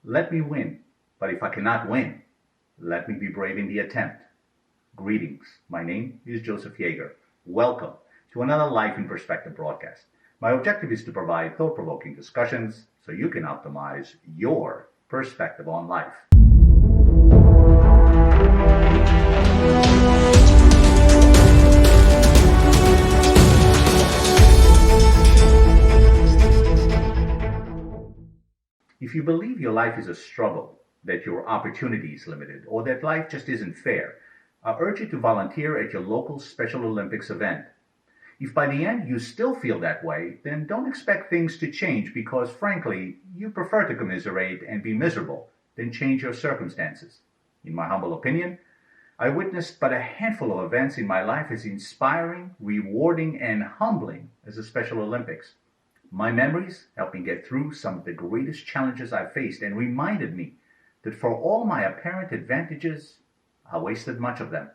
Let me win, but if I cannot win, let me be brave in the attempt. Greetings. My name is Joseph Yagar. Welcome to another Life in Perspective broadcast. My objective is to provide thought-provoking discussions so you can optimize your perspective on life. If you believe your life is a struggle, that your opportunity is limited, or that life just isn't fair, I urge you to volunteer at your local Special Olympics event. If by the end you still feel that way, then don't expect things to change because, frankly, you prefer to commiserate and be miserable than change your circumstances. In my humble opinion, I witnessed but a handful of events in my life as inspiring, rewarding, and humbling as the Special Olympics. My memories helped me get through some of the greatest challenges I faced and reminded me that for all my apparent advantages, I wasted much of them.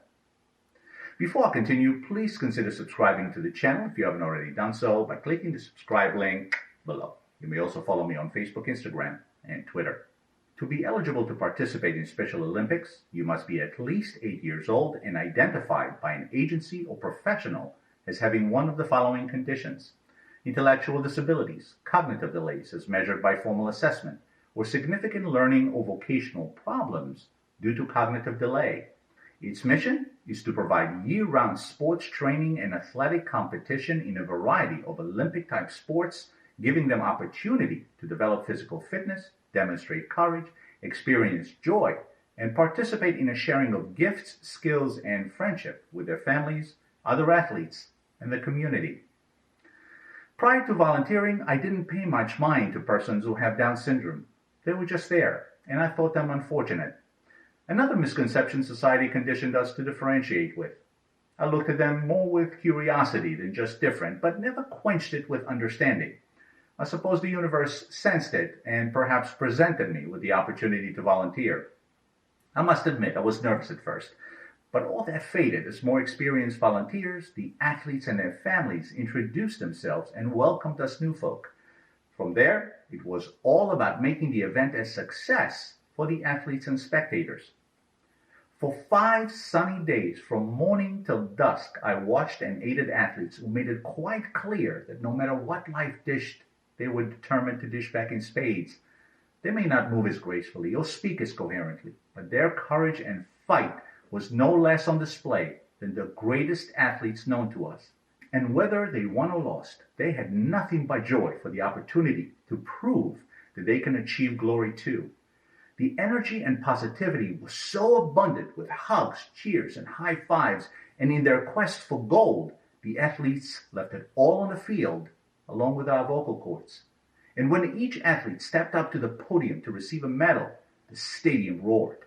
Before I continue, please consider subscribing to the channel if you haven't already done so by clicking the subscribe link below. You may also follow me on Facebook, Instagram, and Twitter. To be eligible to participate in Special Olympics, you must be at least 8 years old and identified by an agency or professional as having one of the following conditions: intellectual disabilities, cognitive delays as measured by formal assessment, or significant learning or vocational problems due to cognitive delay. Its mission is to provide year-round sports training and athletic competition in a variety of Olympic-type sports, giving them opportunity to develop physical fitness, demonstrate courage, experience joy, and participate in a sharing of gifts, skills, and friendship with their families, other athletes, and the community. Prior to volunteering, I didn't pay much mind to persons who have Down syndrome. They were just there, and I thought them unfortunate. Another misconception society conditioned us to differentiate with. I looked at them more with curiosity than just different, but never quenched it with understanding. I suppose the universe sensed it and perhaps presented me with the opportunity to volunteer. I must admit I was nervous at first, but all that faded as more experienced volunteers, the athletes and their families, introduced themselves and welcomed us new folk. From there, it was all about making the event a success for the athletes and spectators. For 5 sunny days, from morning till dusk, I watched and aided athletes who made it quite clear that no matter what life dished, they were determined to dish back in spades. They may not move as gracefully or speak as coherently, but their courage and fight was no less on display than the greatest athletes known to us. And whether they won or lost, they had nothing but joy for the opportunity to prove that they can achieve glory too. The energy and positivity was so abundant with hugs, cheers, and high fives, and in their quest for gold, the athletes left it all on the field, along with our vocal cords. And when each athlete stepped up to the podium to receive a medal, the stadium roared.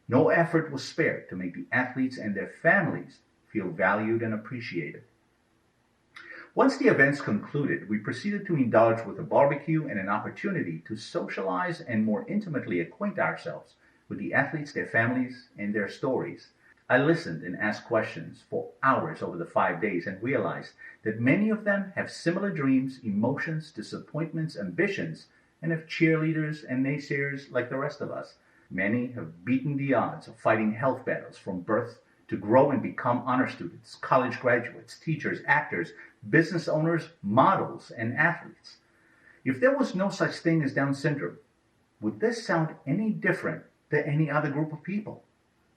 No effort was spared to make the athletes and their families feel valued and appreciated. Once the events concluded, we proceeded to indulge with a barbecue and an opportunity to socialize and more intimately acquaint ourselves with the athletes, their families, and their stories. I listened and asked questions for hours over the 5 days and realized that many of them have similar dreams, emotions, disappointments, ambitions, and have cheerleaders and naysayers like the rest of us. Many have beaten the odds of fighting health battles from birth to grow and become honor students, college graduates, teachers, actors, business owners, models, and athletes. If there was no such thing as Down syndrome, would this sound any different than any other group of people?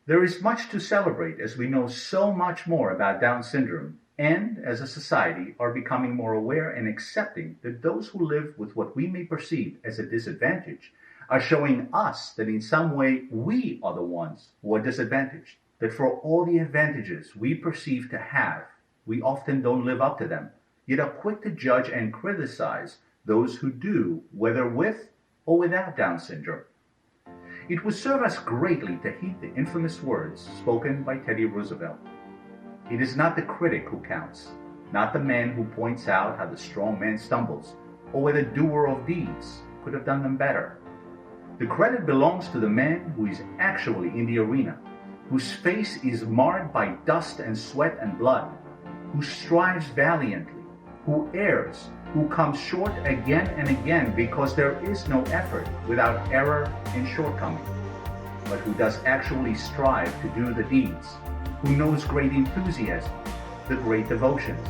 There is much to celebrate as we know so much more about Down syndrome and, as a society, are becoming more aware and accepting that those who live with what we may perceive as a disadvantage are showing us that in some way we are the ones who are disadvantaged, that for all the advantages we perceive to have, we often don't live up to them, yet are quick to judge and criticize those who do, whether with or without Down syndrome. It would serve us greatly to heed the infamous words spoken by Teddy Roosevelt. It is not the critic who counts, not the man who points out how the strong man stumbles, or whether the doer of deeds could have done them better. The credit belongs to the man who is actually in the arena, whose face is marred by dust and sweat and blood, who strives valiantly, who errs, who comes short again and again because there is no effort without error and shortcoming, but who does actually strive to do the deeds, who knows great enthusiasm, the great devotions,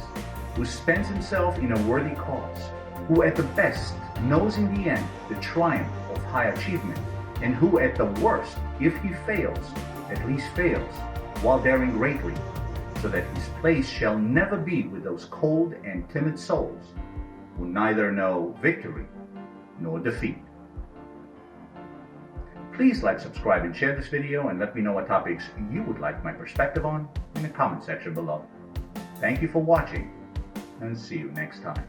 who spends himself in a worthy cause, who at the best knows in the end the triumph of high achievement, and who at the worst, if he fails, at least fails while daring greatly, so that his place shall never be with those cold and timid souls who neither know victory nor defeat. Please like, subscribe, and share this video, and let me know what topics you would like my perspective on in the comment section below. Thank you for watching, and see you next time.